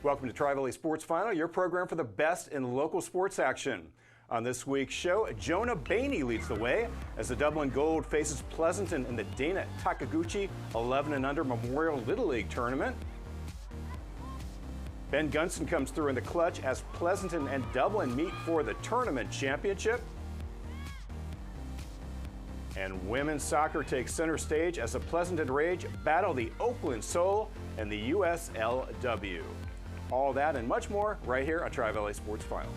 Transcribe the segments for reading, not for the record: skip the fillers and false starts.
Welcome to Tri-Valley Sports Final, your program for the best in local sports action. On this week's show, Jonah Bainey leads the way as the Dublin Gold faces Pleasanton in the Dana Takaguchi 11 and Under Memorial Little League Tournament. Ben Gunson comes through in the clutch as Pleasanton and Dublin meet for the tournament championship. And women's soccer takes center stage as the Pleasanton Rage battle the Oakland Soul and the USLW. All that and much more right here on Tri-Valley Sports Final.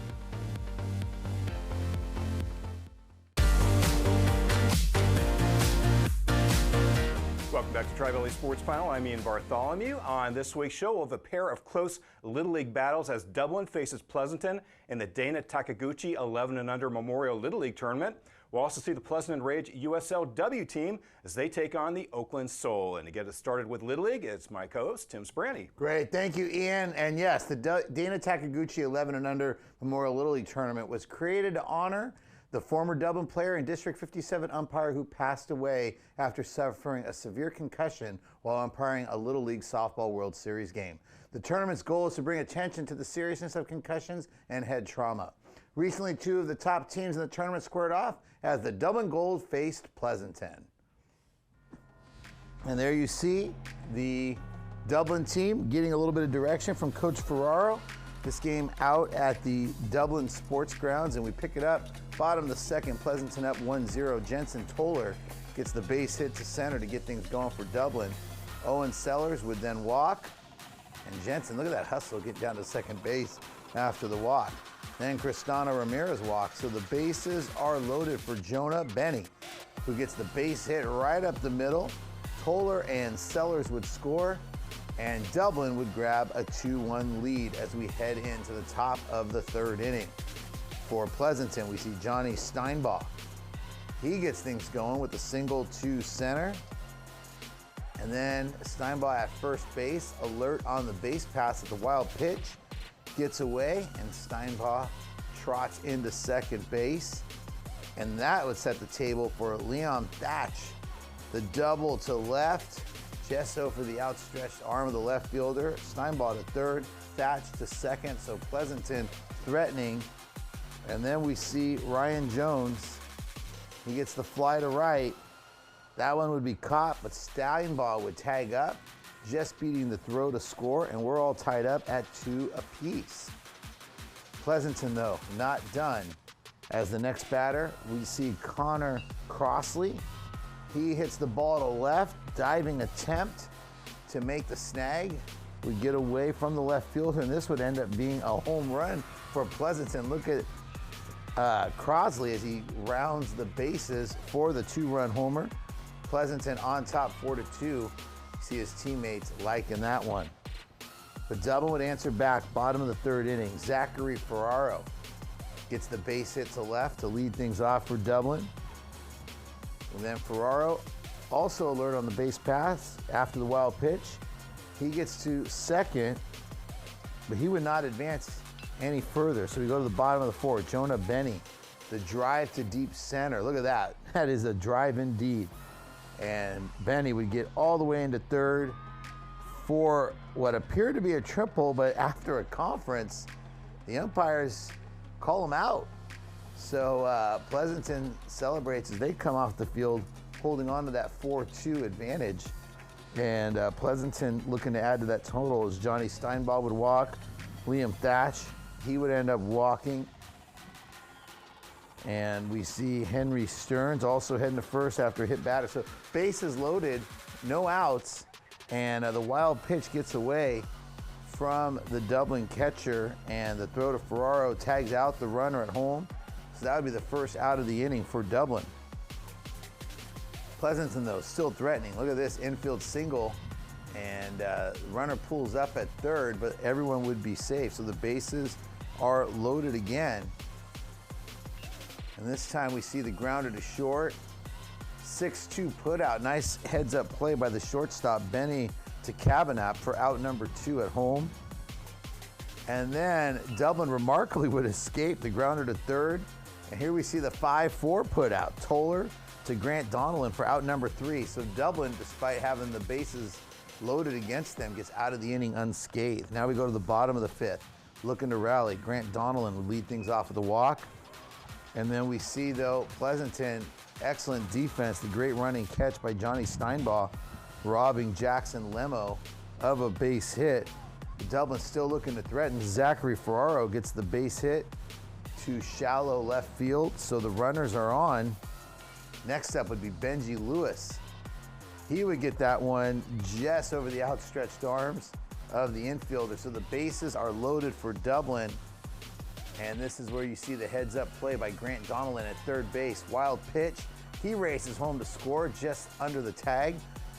Welcome back to Tri-Valley Sports Final. I'm Ian Bartholomew. On this week's show, we'll have a pair of close Little League battles as Dublin faces Pleasanton in the Dana Takaguchi 11 and Under Memorial Little League Tournament. We'll also see the Pleasanton Rage USLW team as they take on the Oakland Soul. And to get us started with Little League, it's my co-host, Tim Sprani. Great. Thank you, Ian. And yes, the Dana Takaguchi 11 and Under Memorial Little League Tournament was created to honor the former Dublin player and District 57 umpire who passed away after suffering a severe concussion while umpiring a Little League Softball World Series game. The tournament's goal is to bring attention to the seriousness of concussions and head trauma. Recently, two of the top teams in the tournament squared off as the Dublin Gold faced Pleasanton. And there you see the Dublin team getting a little bit of direction from Coach Ferraro. This game out at the Dublin Sports Grounds, and we pick it up. Bottom of the second, Pleasanton up 1-0. Jensen Toller gets the base hit to center to get things going for Dublin. Owen Sellers would then walk, and Jensen, look at that hustle, get down to second base after the walk. Then Cristana Ramirez walks, so the bases are loaded for Jonah Bainey, who gets the base hit right up the middle. Toller and Sellers would score, and Dublin would grab a 2-1 lead as we head into the top of the third inning. For Pleasanton, we see Johnny Steinbach. He gets things going with a single to center. And then Steinbach at first base, alert on the base pass at the wild pitch, gets away, and Steinbach trots into second base. And that would set the table for Liam Thatch. The double to left, Gesso for the outstretched arm of the left fielder, Steinbach to third, Thatch to second, so Pleasanton threatening. And then we see Ryan Jones. He gets the fly to right. That one would be caught, but Steinbach would tag up, just beating the throw to score, and we're all tied up at 2 apiece. Pleasanton, though, not done. As the next batter, we see Connor Crossley. He hits the ball to left, diving attempt to make the snag. We get away from the left fielder, and this would end up being a home run for Pleasanton. Look at Crossley as he rounds the bases for the 2-run homer. Pleasanton on top 4-2. See his teammates liking that one. But Dublin would answer back, bottom of the third inning. Zachary Ferraro gets the base hit to left to lead things off for Dublin. And then Ferraro also alert on the base pass after the wild pitch. He gets to second, but he would not advance any further. So we go to the bottom of the fourth. Jonah Bainey, the drive to deep center. Look at that. That is a drive indeed. And Bainey would get all the way into third for what appeared to be a triple, but after a conference, the umpires call him out. So Pleasanton celebrates as they come off the field, holding on to that 4-2 advantage. And Pleasanton looking to add to that total as Johnny Steinbach would walk. Liam Thatch, he would end up walking. And we see Henry Stearns also heading to first after a hit batter. So bases loaded, no outs, and the wild pitch gets away from the Dublin catcher, and the throw to Ferraro tags out the runner at home. So that would be the first out of the inning for Dublin. Pleasanton, though, still threatening. Look at this infield single, and runner pulls up at third, but everyone would be safe. So the bases are loaded again. And this time we see the grounder to short. 6-2 put out. Nice heads up play by the shortstop, Benny to Cavanagh for out number 2 at home. And then Dublin remarkably would escape the grounder to third. And here we see the 5-4 put out. Toller to Grant Donnellan for out number 3. So Dublin, despite having the bases loaded against them, gets out of the inning unscathed. Now we go to the bottom of the 5th, looking to rally. Grant Donnellan would lead things off with a walk. And then we see, though, Pleasanton, excellent defense, the great running catch by Johnny Steinbaugh, robbing Jackson Lemo of a base hit. Dublin still looking to threaten. Zachary Ferraro gets the base hit to shallow left field, so the runners are on. Next up would be Benji Lewis. He would get that one just over the outstretched arms of the infielder. So the bases are loaded for Dublin. And this is where you see the heads-up play by Grant Donnellan at third base. Wild pitch. He races home to score just under the tag.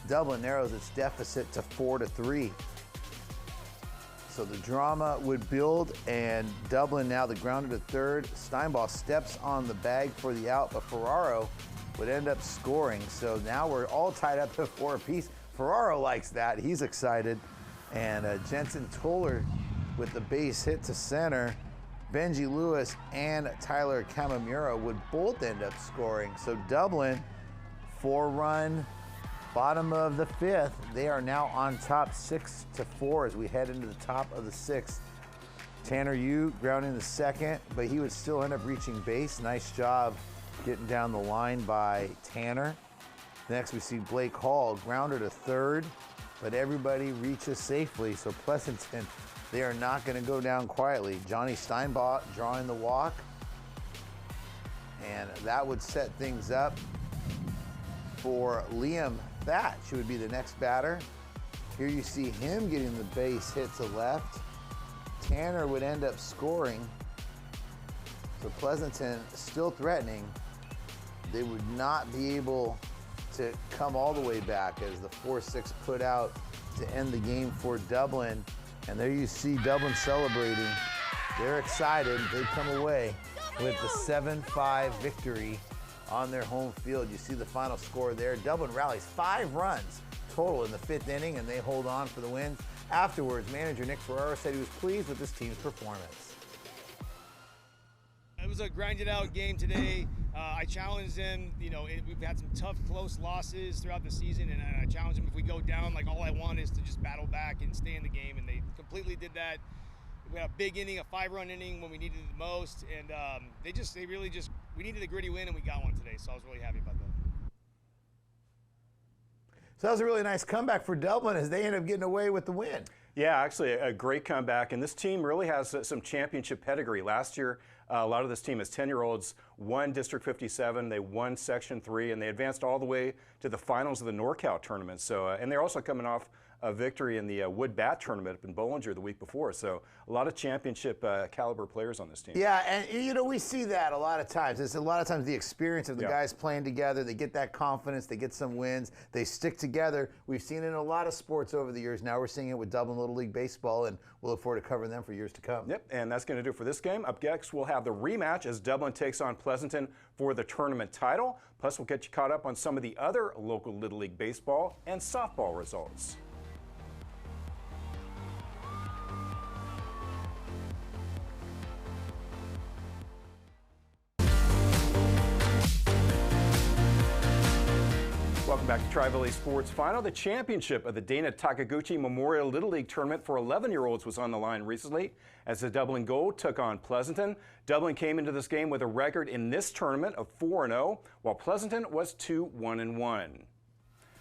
Dublin narrows its deficit to 4-3. So the drama would build, and Dublin now the grounder to third. Steinbaugh steps on the bag for the out, but Ferraro would end up scoring. So now we're all tied up at 4 apiece. Ferraro likes that. He's excited. And Jensen Toller with the base hit to center. Benji Lewis and Tyler Kamamura would both end up scoring. So Dublin, 4-run, bottom of the 5th. They are now on top 6-4 as we head into the top of the 6th. Tanner Yu grounding the second, but he would still end up reaching base. Nice job getting down the line by Tanner. Next we see Blake Hall, grounder to third, but everybody reaches safely. So Pleasanton, they are not going to go down quietly. Johnny Steinbaugh drawing the walk, and that would set things up for Liam Thatch, who would be the next batter. Here you see him getting the base hit to left. Tanner would end up scoring. So Pleasanton still threatening. They would not be able to come all the way back as the 4-6 put out to end the game for Dublin. And there you see Dublin celebrating. They're excited. They come away with the 7-5 victory on their home field. You see the final score there. Dublin rallies 5 runs total in the 5th inning, and they hold on for the win. Afterwards, manager Nick Ferraro said he was pleased with his team's performance. It was a grinded out game today. I challenged them, we've had some tough, close losses throughout the season, and I challenged them if we go down, all I want is to just battle back and stay in the game, and they completely did that. We had a big inning, a 5-run inning when we needed it the most, and we needed a gritty win, and we got one today, so I was really happy about that. So that was a really nice comeback for Dublin as they end up getting away with the win. Yeah, actually a great comeback, and this team really has some championship pedigree. Last year, a lot of this team as 10-year-olds won District 57, they won Section 3, and they advanced all the way to the finals of the NorCal tournament. So, and they're also coming off a victory in the Wood Bat tournament up in Bollinger the week before. So a lot of championship caliber players on this team. Yeah, and we see that a lot of times. It's a lot of times the experience of the guys playing together. They get that confidence. They get some wins. They stick together. We've seen it in a lot of sports over the years. Now we're seeing it with Dublin Little League Baseball, and we'll look forward to covering them for years to come. Yep, and that's going to do it for this game. Up next, we'll have the rematch as Dublin takes on Pleasanton for the tournament title. Plus, we'll get you caught up on some of the other local Little League baseball and softball results. Welcome back to Tri-Valley Sports Final. The championship of the Dana Takaguchi Memorial Little League Tournament for 11-year-olds was on the line recently as the Dublin Gold took on Pleasanton. Dublin came into this game with a record in this tournament of 4-0, while Pleasanton was 2-1-1.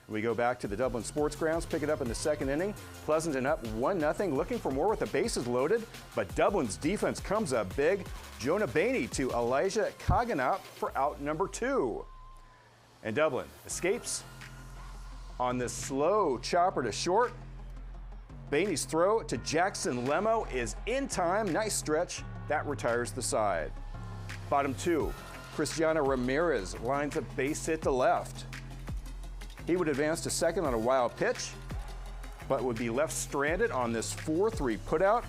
We go back to the Dublin Sports Grounds, pick it up in the second inning. Pleasanton up 1-0, looking for more with the bases loaded, but Dublin's defense comes up big. Jonah Bainey to Elijah Kaganap for out number 2. And Dublin escapes on this slow chopper to short. Bainey's throw to Jackson Lemo is in time. Nice stretch. That retires the side. Bottom 2, Cristiano Ramirez lines a base hit to left. He would advance to second on a wild pitch, but would be left stranded on this 4-3 putout.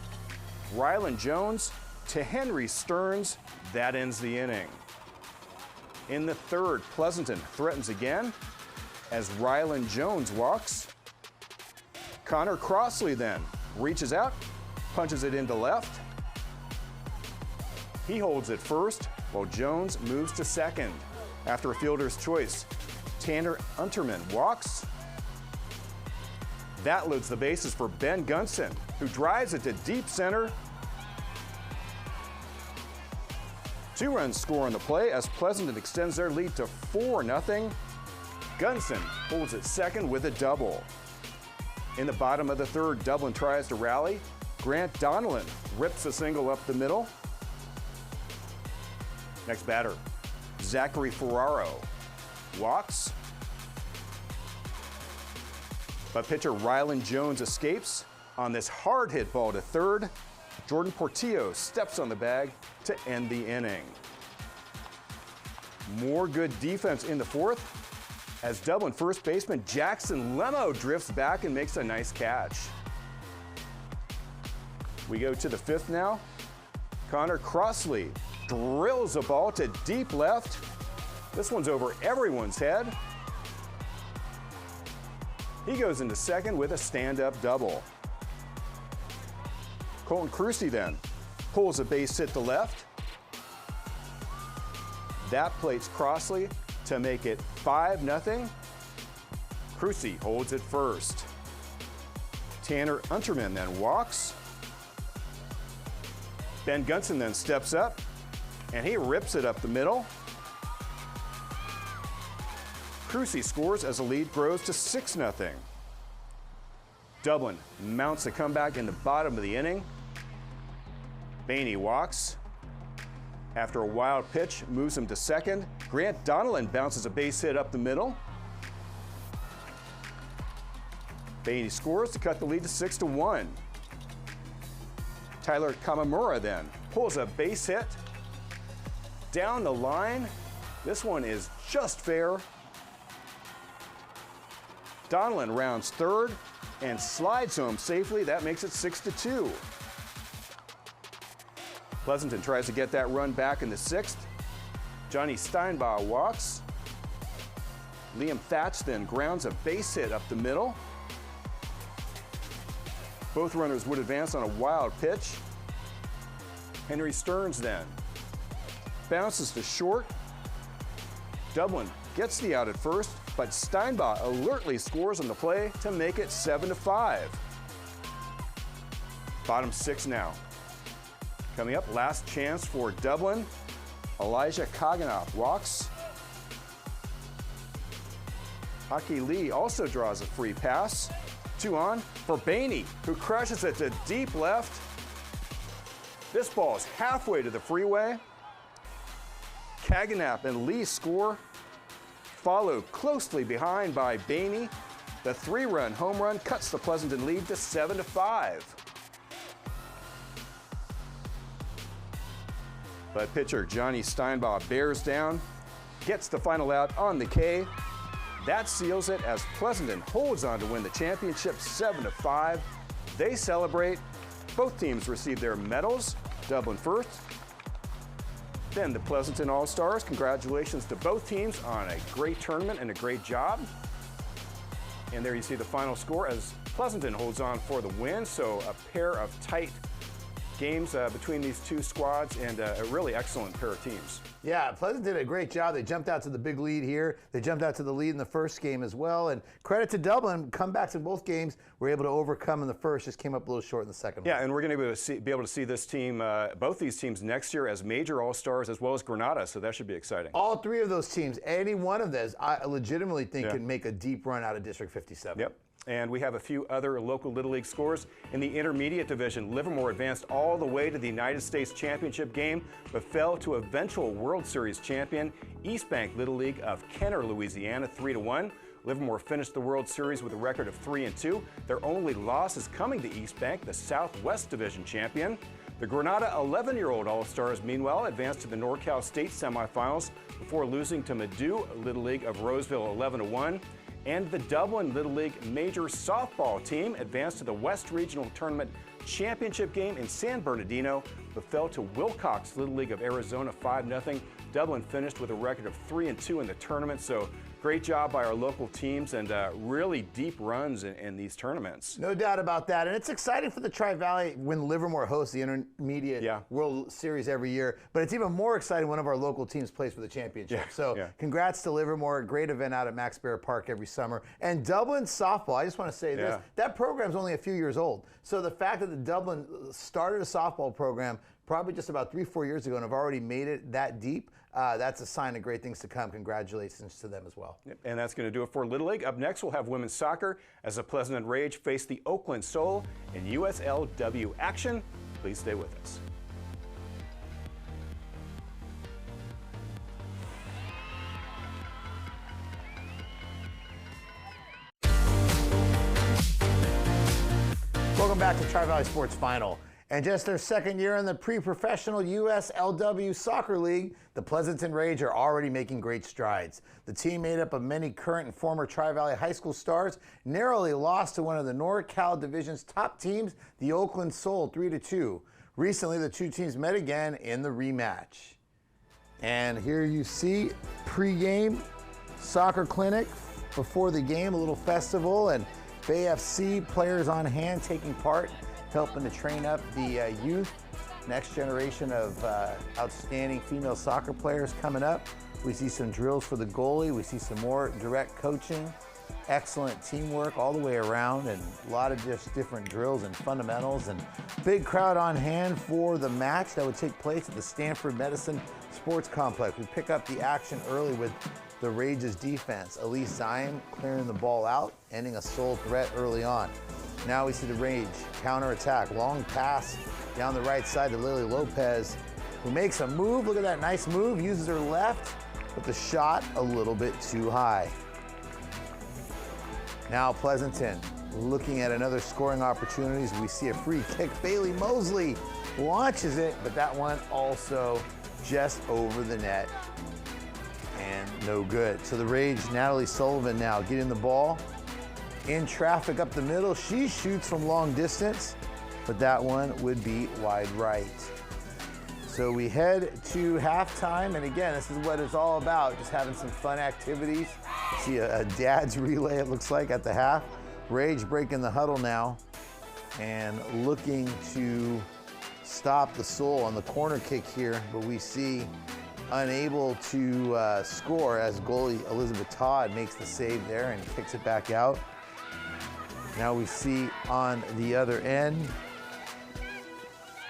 Rylan Jones to Henry Stearns. That ends the inning. In the third, Pleasanton threatens again as Rylan Jones walks. Connor Crossley then reaches out, punches it into left. He holds it first while Jones moves to second. After a fielder's choice, Tanner Unterman walks. That loads the bases for Ben Gunson, who drives it to deep center. 2 runs score on the play as Pleasanton extends their lead to 4-0. Gunson holds at second with a double. In the bottom of the third, Dublin tries to rally. Grant Donnellan rips a single up the middle. Next batter, Zachary Ferraro walks. But pitcher Rylan Jones escapes. On this hard hit ball to third, Jordan Portillo steps on the bag to end the inning. More good defense in the fourth as Dublin first baseman Jackson Lemo drifts back and makes a nice catch. We go to the fifth now. Connor Crossley drills a ball to deep left. This one's over everyone's head. He goes into second with a stand-up double. Colton Crucy then pulls a base hit to left. That plates Crossley to make it 5-0. Crucy holds it first. Tanner Unterman then walks. Ben Gunson then steps up, and he rips it up the middle. Crucy scores as the lead grows to 6-0. Dublin mounts a comeback in the bottom of the inning. Bainey walks. After a wild pitch, moves him to second. Grant Donnellan bounces a base hit up the middle. Bainey scores to cut the lead to 6-1. Tyler Kamamura then pulls a base hit down the line. This one is just fair. Donnellan rounds third and slides home safely. That makes it 6-2. Pleasanton tries to get that run back in the sixth. Johnny Steinbaugh walks. Liam Thatch then grounds a base hit up the middle. Both runners would advance on a wild pitch. Henry Stearns then bounces to short. Dublin gets the out at first, but Steinbaugh alertly scores on the play to make it 7-5. Bottom six now. Coming up, last chance for Dublin. Elijah Kaganoff walks. Hockey Lee also draws a free pass. 2 on for Bainey, who crushes it to deep left. This ball is halfway to the freeway. Kaganoff and Lee score, followed closely behind by Bainey. The 3-run home run cuts the Pleasanton lead to 7-5. But pitcher Johnny Steinbaugh bears down, gets the final out on the K. That seals it as Pleasanton holds on to win the championship 7-5. They celebrate. Both teams receive their medals. Dublin first, then the Pleasanton All-Stars. Congratulations to both teams on a great tournament and a great job. And there you see the final score as Pleasanton holds on for the win. So a pair of tight games between these two squads and a really excellent pair of teams. Yeah, Pleasanton did a great job. They jumped out to the big lead here. They jumped out to the lead in the first game as well. And credit to Dublin, comebacks in both games. Were able to overcome in the first, just came up a little short in the second one. Yeah, and we're going to be able to see this team, both these teams next year as major all-stars as well as Granada, so that should be exciting. All three of those teams, any one of those, I legitimately think can make a deep run out of District 57. Yep. And we have a few other local Little League scores. In the intermediate division, Livermore advanced all the way to the United States Championship game, but fell to eventual World Series champion East Bank Little League of Kenner, Louisiana, 3-1. Livermore finished the World Series with a record of 3-2. Their only loss is coming to East Bank, the Southwest Division champion. The Granada 11-year-old All-Stars, meanwhile, advanced to the NorCal State semifinals before losing to Madu Little League of Roseville 11-1. And the Dublin Little League Major Softball team advanced to the West Regional Tournament Championship game in San Bernardino, but fell to Wilcox Little League of Arizona 5-0. Dublin finished with a record of 3-2 in the tournament, so Great job by our local teams and really deep runs in these tournaments. No doubt about that. And it's exciting for the Tri-Valley when Livermore hosts the Intermediate World Series every year. But it's even more exciting when one of our local teams plays for the championship. Congrats to Livermore. Great event out at Max Baer Park every summer. And Dublin softball, I just want to say this, that program's only a few years old. So the fact that the Dublin started a softball program probably just about 3-4 years ago and have already made it that deep, that's a sign of great things to come. Congratulations to them as well. And that's going to do it for Little League. Up next, we'll have women's soccer as the Pleasanton Rage face the Oakland Soul in USLW action. Please stay with us. Welcome back to Tri-Valley Sports Final. And just their second year in the pre-professional USLW Soccer League, the Pleasanton Rage are already making great strides. The team, made up of many current and former Tri-Valley high school stars, narrowly lost to one of the NorCal Division's top teams, the Oakland Soul, 3-2. Recently, the two teams met again in the rematch. And here you see pre-game soccer clinic before the game, a little festival, and Bay FC players on hand taking part, helping to train up the youth, next generation of outstanding female soccer players coming up. We see some drills for the goalie. We see some more direct coaching, excellent teamwork all the way around, and a lot of just different drills and fundamentals, and big crowd on hand for the match that would take place at the Stanford Medicine Sports Complex. We pick up the action early with the Rage's defense. Elise Zion clearing the ball out, ending a Soul threat early on. Now we see the Rage counterattack. Long pass down the right side to Lily Lopez, who makes a move. Look at that nice move. Uses her left, but the shot a little bit too high. Now Pleasanton looking at another scoring opportunities. We see a free kick. Bailey Mosley launches it, but that one also just over the net and no good. So the Rage, Natalie Sullivan now getting the ball in traffic up the middle. She shoots from long distance, but that one would be wide right. So we head to halftime, and again, this is what it's all about, just having some fun activities. See a dad's relay, it looks like, at the half. Rage breaking the huddle now and looking to stop the Soul on the corner kick here, but we see unable to score as goalie Elizabeth Todd makes the save there and kicks it back out. Now we see on the other end,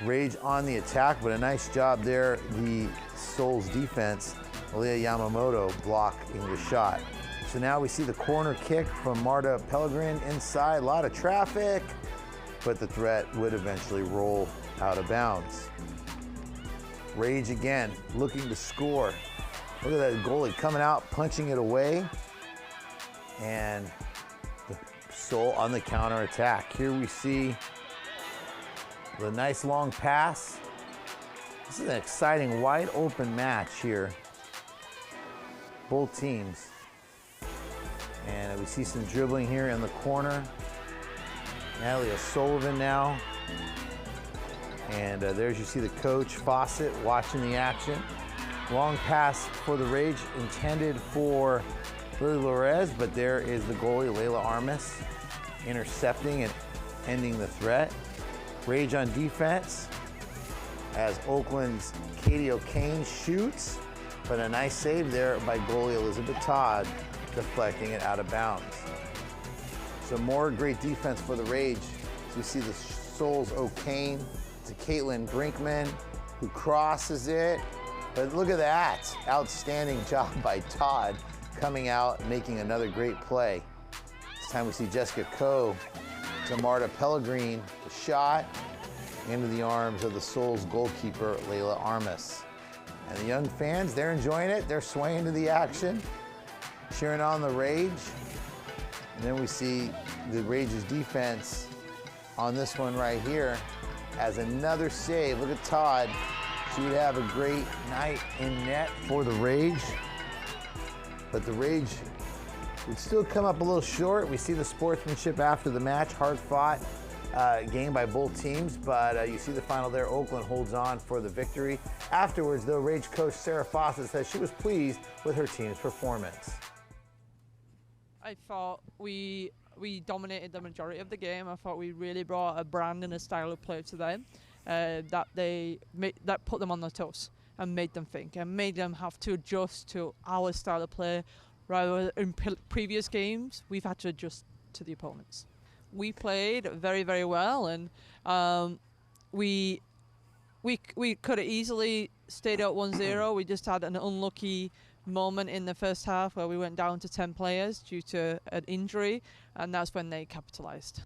Rage on the attack, but a nice job there, the Soul's defense, Aaliyah Yamamoto blocking the shot. So now we see the corner kick from Marta Pellegrin inside, a lot of traffic, but the threat would eventually roll out of bounds. Rage again, looking to score. Look at that goalie coming out, punching it away, and the Soul on the counter attack. Here we see the nice long pass. This is an exciting, wide open match here. Both teams. And we see some dribbling here in the corner. Natalie O'Sullivan now. And there's you see the coach, Fawcett, watching the action. Long pass for the Rage intended for Lily Lorez, but there is the goalie, Layla Armas, intercepting and ending the threat. Rage on defense as Oakland's Katie O'Kane shoots, but a nice save there by goalie Elizabeth Todd, deflecting it out of bounds. So more great defense for the Rage. So we see the Soul's O'Kane to Caitlin Brinkman, who crosses it. But look at that, outstanding job by Todd, coming out, making another great play. This time we see Jessica Coe to Marta Pellegrin, the shot into the arms of the Soul's goalkeeper, Layla Armas. And the young fans, they're enjoying it. They're swaying to the action, cheering on the Rage. And then we see the Rage's defense on this one right here as another save. Look at Todd. She would have a great night in net for the Rage. But the Rage would still come up a little short. We see the sportsmanship after the match, hard fought game by both teams, but you see the final there. Oakland holds on for the victory. Afterwards, though, Rage coach Sarah Fawcett says she was pleased with her team's performance. I thought we dominated the majority of the game. I thought we really brought a brand and a style of play to them that put them on their toes and made them think and made them have to adjust to our style of play. Rather in previous games, we've had to adjust to the opponents. We played very, very well, and we could have easily stayed out 1-0. We just had an unlucky moment in the first half where we went down to 10 players due to an injury, and that's when they capitalized.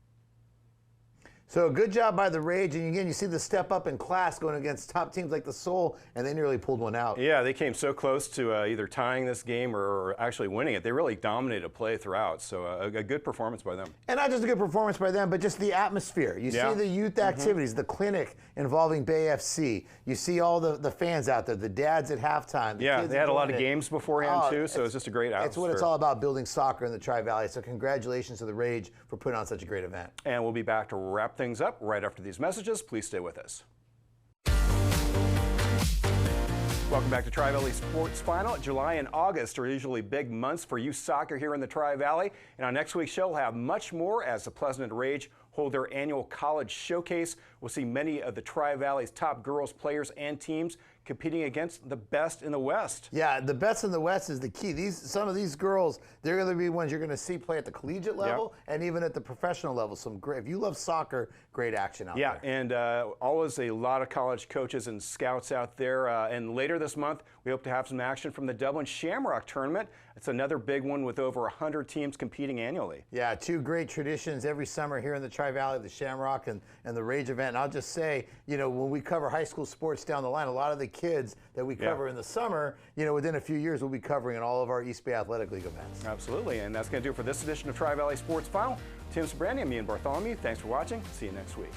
So good job by the Rage, and again, you see the step up in class going against top teams like the Soul, and they nearly pulled one out. Yeah, they came so close to either tying this game or actually winning it. They really dominated play throughout, so a good performance by them. And not just a good performance by them, but just the atmosphere. You see the youth activities, the clinic involving Bay FC. You see all the fans out there, the dads at halftime. The kids they had a lot of it. games beforehand too, so it's just a great atmosphere. It's what it's all about, building soccer in the Tri-Valley. So congratulations to the Rage for putting on such a great event. And we'll be back to wrap things up right after these messages. Please stay with us. Welcome back to Tri-Valley Sports Final. July and August are usually big months for youth soccer here in the Tri-Valley. And on next week's show, we'll have much more as the Pleasanton Rage hold their annual college showcase. We'll see many of the Tri-Valley's top girls players and teams competing against the best in the West. Yeah, the best in the West is the key. Some of these girls, they're going to be ones you're going to see play at the collegiate level and even at the professional level. Some great, if you love soccer, great action out there. Yeah, and always a lot of college coaches and scouts out there. And later this month, we hope to have some action from the Dublin Shamrock Tournament. It's another big one with over 100 teams competing annually. Yeah, two great traditions every summer here in the Tri-Valley, the Shamrock and the Rage event. And I'll just say, you know, when we cover high school sports down the line, a lot of the kids that we cover in the summer, you know, within a few years, we'll be covering in all of our East Bay Athletic League events. Absolutely, and that's going to do it for this edition of Tri-Valley Sports File. Tim Sabrani, I'm Ian Bartholomew. Thanks for watching. See you next week.